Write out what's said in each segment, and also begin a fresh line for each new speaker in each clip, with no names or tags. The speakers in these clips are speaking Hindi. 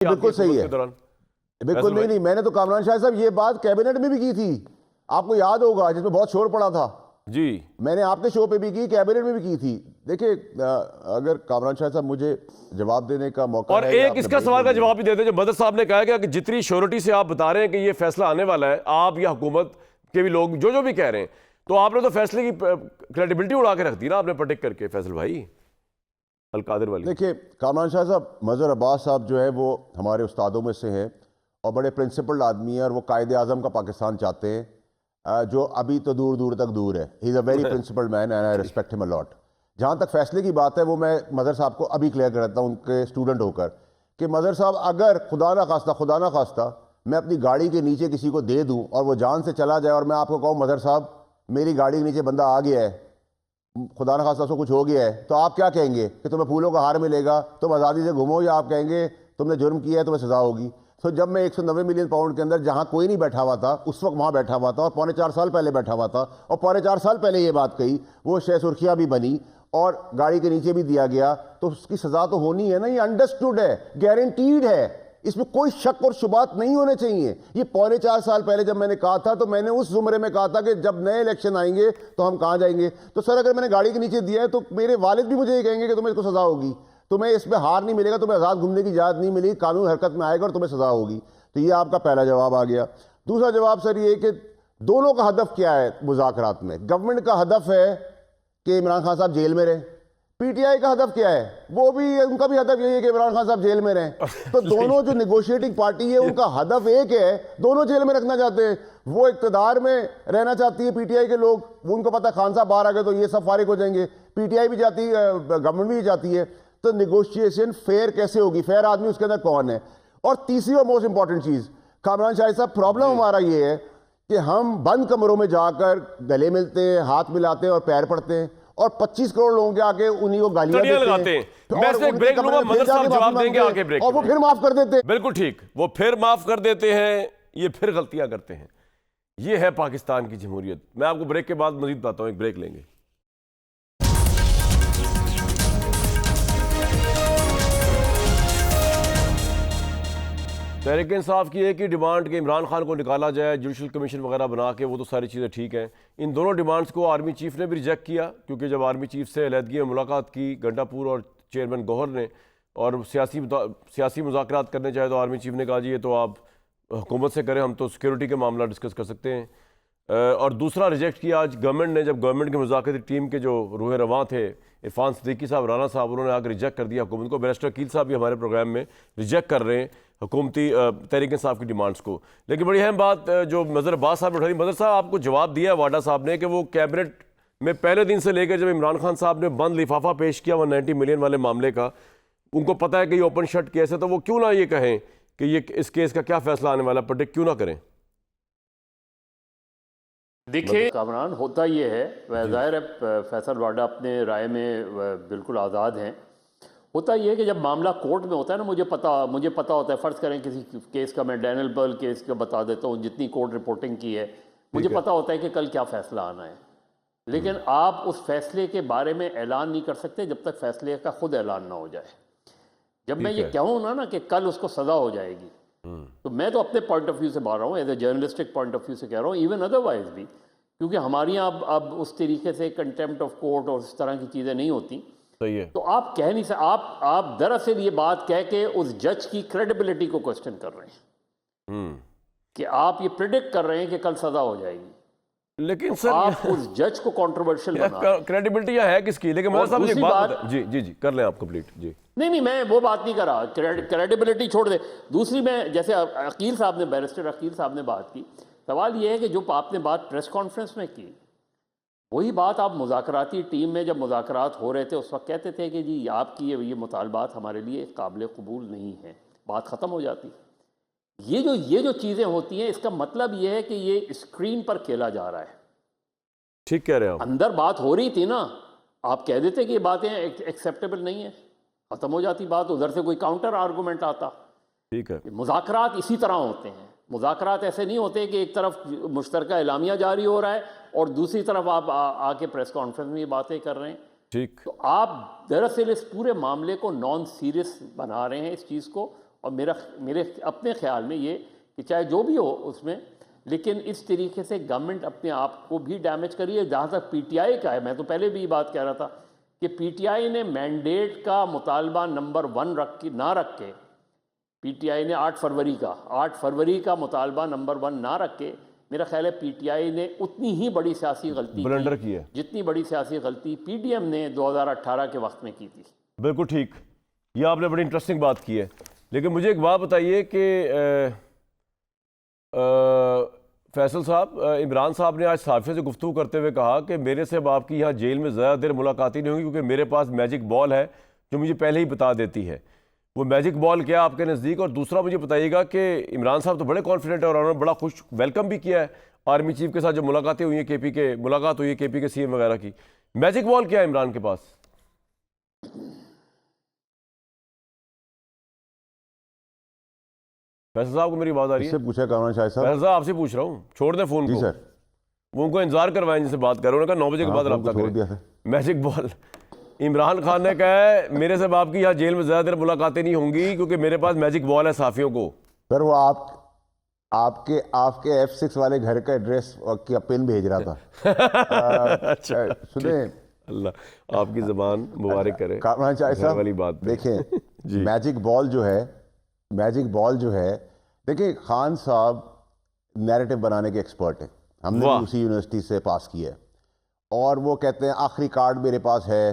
बिल्कुल सही है। बिल्कुल नहीं नहीं, मैंने तो कामरान शाह साहब ये बात कैबिनेट में भी की थी, आपको याद होगा, जिसमें बहुत शोर पड़ा था
जी।
मैंने आपके शो पे भी की, कैबिनेट में भी की थी। देखिए अगर कामरान शाह साहब मुझे जवाब देने का मौका
और
है,
एक इसका सवाल का जवाब भी देते हैं। जो बदर साहब ने कहा कि जितनी श्योरिटी से आप बता रहे हैं कि ये फैसला आने वाला है, आप या हुकूमत के भी लोग जो जो भी कह रहे हैं, तो आपने तो फैसले की क्रेडिबिलिटी उड़ा के रख दी ना आपने प्रोटेक्ट करके फैसल भाई अलकादिर वाली।
देखिए कामरान शाह साहब, मजहर अब्बास साहब जो है वो हमारे उस्तादों में से हैं और बड़े प्रिंसिपल्ड आदमी हैं, और वो कायदे आज़म का पाकिस्तान चाहते हैं, जो अभी तो दूर दूर तक दूर है। He is a very principled man and I respect him a lot. जहाँ तक फैसले की बात है, वो मैं मजहर साहब को अभी क्लियर कर देता हूँ, उनके स्टूडेंट होकर, कि मजहर साहब अगर खुदा ना खास्ता मैं अपनी गाड़ी के नीचे किसी को दे दूँ और वो जान से चला जाए, और मैं आपको कहूँ मजहर साहब मेरी गाड़ी के नीचे बंदा आ गया है, खुदा न खास्ता उसको कुछ हो गया है, तो आप क्या कहेंगे? कि तुम्हें फूलों का हार मिलेगा, तुम आज़ादी से घूमो, या आप कहेंगे तुमने जुर्म किया है, तुम्हें सज़ा होगी? तो जब मैं 190 मिलियन पाउंड के अंदर, जहां कोई नहीं बैठा हुआ था, उस वक्त वहां बैठा हुआ था, और 4.25 साल पहले बैठा हुआ था, और 4.25 साल पहले ये बात कही, वो शह सुर्खियाँ भी बनी और गाड़ी के नीचे भी दिया गया, तो उसकी सज़ा तो होनी है ना। ये अंडरस्टूड है, गारंटीड है, इसमें कोई शक और शुबात नहीं होने चाहिए। ये 4.25 साल पहले जब मैंने कहा था, तो मैंने उस जुमरे में कहा था कि जब नए इलेक्शन आएंगे तो हम कहाँ जाएंगे। तो सर अगर मैंने गाड़ी के नीचे दिया है, तो मेरे वालिद भी मुझे ये कहेंगे कि तुम्हें इसको सज़ा होगी, तुम्हें इस पर हार नहीं मिलेगा, तुम्हें आज़ाद घूमने की इजाज़त नहीं मिलेगी, कानून हरकत में आएगा और तुम्हें सज़ा होगी। तो ये आपका पहला जवाब आ गया। दूसरा जवाब सर ये कि दोनों का हदफ क्या है मुज़ाकरात में? गवर्नमेंट का हदफ है कि इमरान खान साहब जेल में रहें, पीटीआई का हदफ क्या है? वो भी, उनका भी हदफ यही है कि इमरान खान साहब जेल में रहें। तो दोनों जो नेगोशिएटिंग पार्टी है, उनका हदफ एक है, दोनों जेल में रखना चाहते हैं। वो इक्तदार में रहना चाहती है पीटीआई के लोग, उनको पता खान साहब बाहर आ गए तो ये सब फारिग हो जाएंगे, पीटीआई भी जाती है, गवर्नमेंट भी जाती है। तो नेगोशिएशन फेयर कैसे होगी? फेयर आदमी उसके अंदर कौन है? और तीसरी और मोस्ट इंपॉर्टेंट चीज, कामरान शाह साहब, प्रॉब्लम हमारा ये है कि हम बंद कमरों में जाकर गले मिलते हैं, हाथ मिलाते हैं और पैर पड़ते हैं, और 25 करोड़ लोगों के आके उन्हीं को गालियां देते हैं।
मैं से ब्रेक लूंगा, मदर साहब जवाब देंगे आके ब्रेक,
और वो फिर माफ कर देते हैं।
बिल्कुल ठीक, वो फिर माफ कर देते हैं, ये फिर गलतियां करते हैं। ये है पाकिस्तान की जमहूरियत। मैं आपको ब्रेक के बाद मजीद बताता हूं, एक ब्रेक लेंगे। तहरीक इंसाफ की एक ही डिमांड कि इमरान खान को निकाला जाए, जुडिशल कमीशन वगैरह बना के, वो तो सारी चीज़ें ठीक हैं। इन दोनों डिमांड्स को आर्मी चीफ ने भी रिजेक्ट किया, क्योंकि जब आर्मी चीफ से अलहदगी में मुलाकात की गंडापुर और चेयरमैन गौहर ने, और सियासी मुज़ाकरात करने चाहे, तो आर्मी चीफ ने कहा जी ये तो आप हुकूमत से करें, हम तो सिक्योरिटी के मामला डिस्कस कर सकते हैं। और दूसरा रिजेक्ट किया आज गवर्नमेंट ने, जब गवर्नमेंट की मुज़ाकराती टीम के जो रूह रवां थे इरफान सिद्दीकी साहब, राना साहब, उन्होंने आकर रिजेक्ट कर दिया हुकूमत को। बैरिस्टर अकील साहब भी हमारे प्रोग्राम में रिजेक्ट कर रहे हैं हुकूमती तहरीक इंसाफ की डिमांड्स को। लेकिन बड़ी अहम बात जो मजहर अब्बास साहब ने उठाई, मजहर साहब आपको जवाब दिया वाडा साहब ने कि वो कैबिनेट में पहले दिन से लेकर जब इमरान खान साहब ने बंद लिफाफा पेश किया 190 मिलियन वाले मामले का, उनको पता है कि ये ओपन शट केस है, तो वो क्यों ना ये कहें कि ये इस केस का क्या फैसला आने वाला, प्रेडिक्ट क्यों ना करें?
देखिए कामरान, होता ये है, ज़ाहिर है फैसल वाडा अपने राय में बिल्कुल आज़ाद हैं। होता ये है कि जब मामला कोर्ट में होता है ना, मुझे पता होता है, फ़र्ज़ करें किसी केस का, मैं डैनियल बर्ल केस का बता देता हूँ, जितनी कोर्ट रिपोर्टिंग की है, मुझे पता होता है कि कल क्या फ़ैसला आना है। लेकिन आप उस फैसले के बारे में ऐलान नहीं कर सकते जब तक फैसले का खुद ऐलान ना हो जाए। जब मैं ये कहूँ ना कि कल उसको सज़ा हो जाएगी, तो मैं तो अपने पॉइंट ऑफ व्यू से बात रहा हूँ, as a journalistic point of view से कह रहा हूँ, इवन अदरवाइज भी, क्योंकि हमारे यहाँ अब उस तरीके से कंटेम्प्ट ऑफ कोर्ट और इस तरह की चीज़ें नहीं होती।
सही है।
तो आप कह नहीं सकते, आप दरअसल ये बात कह के उस जज की क्रेडिबिलिटी को क्वेश्चन कर रहे हैं कि आप ये प्रिडिक्ट कर रहे हैं कि कल सजा हो जाएगी,
लेकिन सर
आप उस जज को कंट्रोवर्शियल बना।
क्रेडिबिलिटी है किसकी? लेकिन मतलब साहब एक बात, जी जी जी कर लें आप कंप्लीट। जी
नहीं, मैं वो बात नहीं कर रहा, क्रेडिबिलिटी छोड़ दे। दूसरी, मैं जैसे अकील साहब ने, बैरिस्टर अकील साहब ने बात की, सवाल ये है कि जो आपने बात प्रेस कॉन्फ्रेंस में की, वही बात आप मुज़ाकराती टीम में जब मुज़ाकरात हो रहे थे उस वक्त कहते थे कि जी आपकी ये मुतालबात हमारे लिए काबिल कबूल नहीं है, बात ख़त्म हो जाती। ये जो चीज़ें होती हैं, इसका मतलब ये है कि ये स्क्रीन पर खेला जा रहा है।
ठीक कह रहे हैं आप।
अंदर बात हो रही थी ना, आप कह देते कि ये बातें एक्सेप्टेबल नहीं है, ख़त्म हो जाती बात, उधर से कोई काउंटर आर्गूमेंट आता।
ठीक है,
मुज़ाकरात इसी तरह होते हैं। मुज़ाकरात ऐसे नहीं होते कि एक तरफ मुश्तरका एलामिया जारी हो रहा है और दूसरी तरफ आप आके प्रेस कॉन्फ्रेंस में ये बातें कर रहे हैं।
ठीक।
तो आप दरअसल इस पूरे मामले को नॉन सीरियस बना रहे हैं, इस चीज़ को, और मेरे अपने ख्याल में ये कि चाहे जो भी हो उसमें, लेकिन इस तरीके से गवर्नमेंट अपने आप को भी डैमेज करिए। जहाँ तक पीटीआई का है, मैं तो पहले भी ये बात कह रहा था कि पीटीआई ने मैंडेट का मुतालबा नंबर 1 रख के पीटीआई ने 8 फरवरी का मुतालबा नंबर 1 ना रख के, मेरा ख्याल है पीटीआई ने उतनी ही बड़ी सियासी गलती
ब्लंडर की है
जितनी बड़ी सियासी गलती पीडीएम ने 2018 के वक्त में की थी।
बिल्कुल ठीक, ये आपने बड़ी इंटरेस्टिंग बात की है। लेकिन मुझे एक बात बताइए कि फैसल साहब, इमरान साहब ने आज सहाफ़ियों से गुफ्तगू करते हुए कहा कि मेरे से अब आपकी यहाँ जेल में ज़्यादा देर मुलाकात ही नहीं होगी, क्योंकि मेरे पास मैजिक बॉल है जो मुझे पहले ही बता देती है। वो मैजिक बॉल क्या आपके नज़दीक? और दूसरा मुझे बताइएगा कि इमरान साहब तो बड़े कॉन्फिडेंट है और उन्होंने बड़ा खुश वेलकम भी किया है आर्मी चीफ के साथ जो मुलाकात हुई है केपी के सीएम वगैरह की। मैजिक बॉल क्या है इमरान के पास? फैसल साहब को मेरी बात आ रही है?
इससे पूछा कामरान शाह साहब।
फैसल साहब आपसे पूछ रहा हूँ, छोड़ दें फोन
जी
को।
सर,
वो उनको इंतजार करवाएं जिनसे बात कर रहे हैं, उन्होंने कहा 9 बजे के बाद
हाँ,
रब्ता
छोड़ दिया
करें।
था।
मैजिक बॉल इमरान खान ने कहा है मेरे से आपकी यहाँ जेल में ज़्यादा देर मुलाकातें नहीं होंगी क्योंकि मेरे पास मैजिक बॉल है साफियों को।
सर वो आपके F6 वाले घर का एड्रेस का पिन भेज रहा था।
अच्छा,
सुने,
अल्लाह आपकी ज़बान मुबारक करे।
कामरान शाह
घर वाली बात
साहब
पे।
देखें,
जी।
मैजिक बॉल जो है देखिए, खान साहब नैरेटिव बनाने के एक्सपर्ट हैं। हमने
वाह।
भी उसी यूनिवर्सिटी से पास किया है, और वो कहते हैं आखिरी कार्ड मेरे पास है,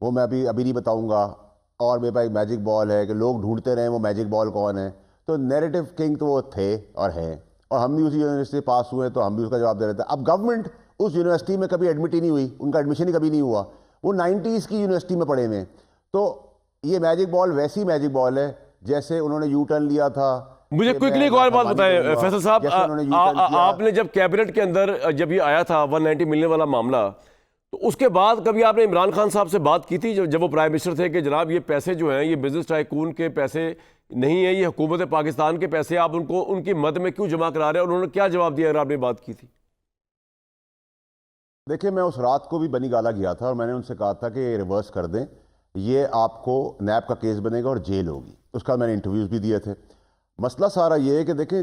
वो मैं अभी नहीं बताऊंगा, और मेरे पास एक मैजिक बॉल है कि लोग ढूंढते रहे वो मैजिक बॉल कौन है। तो नैरेटिव किंग तो वो थे और हैं, और हम भी उसी यूनिवर्सिटी से पास हुए तो हम भी उसका जवाब दे रहे थे। अब गवर्नमेंट उस यूनिवर्सिटी में कभी एडमिट ही नहीं हुई, उनका एडमिशन ही कभी नहीं हुआ, वो 90s की यूनिवर्सिटी में पढ़े हुए। तो ये मैजिक बॉल वैसी मैजिक बॉल है जैसे उन्होंने यू टर्न लिया था।
मुझे क्विकली एक और बात बताएं फैसल साहब, आपने जब कैबिनेट के अंदर जब ये आया था 190 मिलियन वाला मामला, तो उसके बाद कभी आपने इमरान खान साहब से बात की थी जब वो प्राइम मिनिस्टर थे कि जनाब ये पैसे जो हैं ये बिजनेस टाइकून के पैसे नहीं है, ये हुकूमत पाकिस्तान के पैसे, आप उनको उनकी मद में क्यों जमा करा रहे हैं? और उन्होंने क्या जवाब दिया अगर आपने बात की थी?
देखिए, मैं उस रात को भी बनी गाला गया था और मैंने उनसे कहा था कि रिवर्स कर दें, ये आपको नैब का केस बनेगा और जेल होगी। उसका मैंने इंटरव्यूज़ भी दिए थे। मसला सारा ये है कि देखें,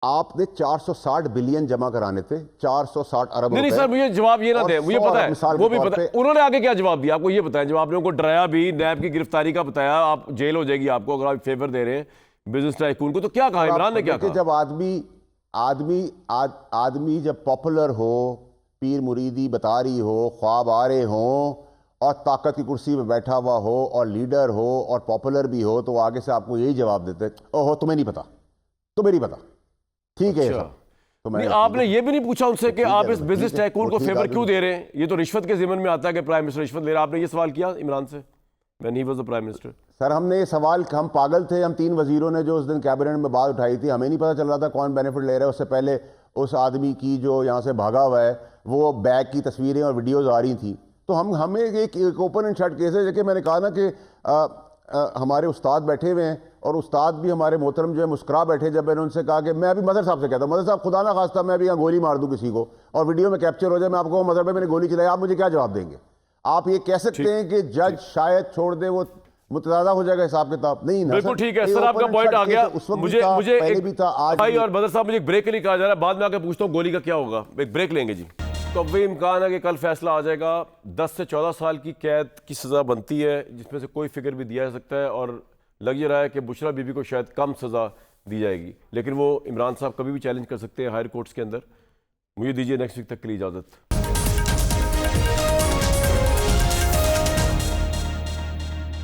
आपने 460 बिलियन जमा कराने थे, 460 अरब
नहीं
रुपए।
सर, मुझे जवाब ये ना
और
दें, मुझे
100
पता है,
मिसाल
वो
के
भी
तौर
पता है।
पे-
उन्होंने आगे क्या जवाब दिया आपको ये बताएं? जब आपने उनको डराया भी, नैब की गिरफ्तारी का बताया, आप जेल हो जाएगी आपको अगर आप फेवर दे रहे हैं बिजनेस टाइकून को, तो क्या कहा इमरान ने? क्या
देखिए,
कहा?
जब आदमी जब पॉपुलर हो, पीर मुरीदी बता रही हो, ख्वाब आ रहे हो, और ताकत की कुर्सी पे बैठा हुआ हो, और लीडर हो, और पॉपुलर भी हो, तो वो आगे से आपको यही जवाब देते, ओहो तुम्हें नहीं पता, तुम्हें नहीं पता, ठीक है
अच्छा।
साहब। तो
नहीं, आपने ये भी नहीं पूछा उनसे कि आप इस बिजनेस
ठीक है,
टाइकून को
वो ठीक
फेवर
आदमी-
क्यों दे रहे हैं? ये तो रिश्वत के जिम्मन में आता है कि प्राइम मिनिस्टर रिश्वत ले रहा है। आपने ये सवाल किया इमरान से when he was the prime minister?
Sir, हमने ये सवाल, हम पागल थे, हम 3 वजीरों ने जो उस दिन कैबिनेट में बात उठाई थी, हमें नहीं पता चल रहा था कौन बेनिफिट ले रहा है। उससे पहले उस आदमी की जो यहाँ से भागा हुआ है, वो बैग की तस्वीरें और वीडियोज़ आ रही थी। तो हमें एक ओपन एंड शट केस है। देखिए, मैंने कहा ना कि हमारे उस्ताद बैठे हुए हैं, और उस्ताद भी हमारे मोहतरम जो है मुस्कुरा बैठे। जब मैंने उनसे कहा कि मैं अभी मदर साहब से कहता हूँ, मदर साहब खुदा ना खास्ता मैं अभी यहाँ गोली मार दूँ किसी को और वीडियो में कैप्चर हो जाए, मैं आपको मदर पे मैंने गोली चलाई, आप मुझे क्या जवाब देंगे? आप ये कह सकते हैं कि जज शायद छोड़ दे, वो मुतज़ादा हो जाएगा हिसाब किताब? नहीं ना
बिल्कुल
सर।
ठीक है
ये
सर,
open
आपका
and
पॉइंट
shut
आ
case
गया।
है, उस वक्त भी
मुझे
था,
मुझे
पहले
एक
भी था, आज
भाई
भी।
और बदर साहब, मुझे एक ब्रेक के लिए कहा जा रहा है, बाद में आके पूछता हूँ गोली का क्या होगा। एक ब्रेक लेंगे जी। तो अब भी इम्कान है कि कल फैसला आ जाएगा। 10 से 14 साल की कैद की सज़ा बनती है, जिसमें से कोई फिगर भी दिया जा सकता है, और लग ये रहा है कि बुशरा बीबी को शायद कम सज़ा दी जाएगी, लेकिन वो इमरान साहब कभी भी चैलेंज कर सकते हैं हायर कोर्ट्स के अंदर। मुझे दीजिए नेक्स्ट वीक तक के लिए इजाज़त।